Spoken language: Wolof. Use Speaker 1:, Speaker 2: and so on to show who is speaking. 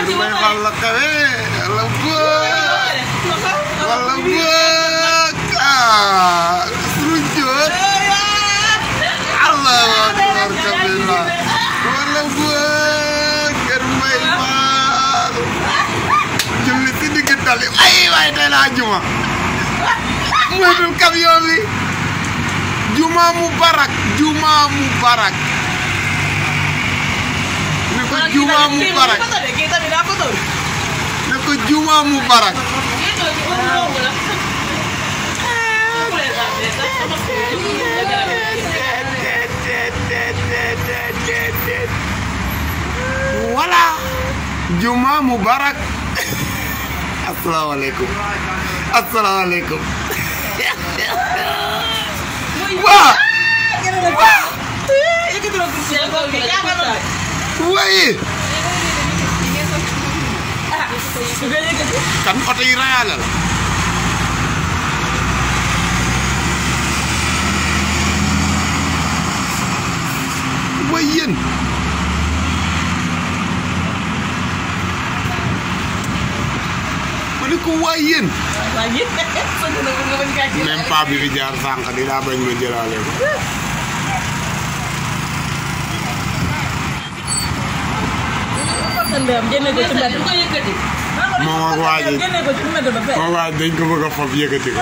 Speaker 1: Rumah balak kawe, lebek, serujut. Allah Akbar kabira. Lebek, rumah iman. Jumlah ini kita lihat. Ay, dah laju mah. Mobil kamion ni. Juma Mubarak, Juma Mubarak. Neko Juma Mubarak. Neko Juma Mubarak. Wala Juma Mubarak. Assalamualaikum. Assalamualaikum. Wah. Wah. Wah. Kan kota Iraya lah. Wayin. Mana ku wayin? Wayin. Mempa bi jaar sànq di laa bañ ma jëlaale ko. Moom ak waa ji dañ ko bëgg a fob yëkkati ko.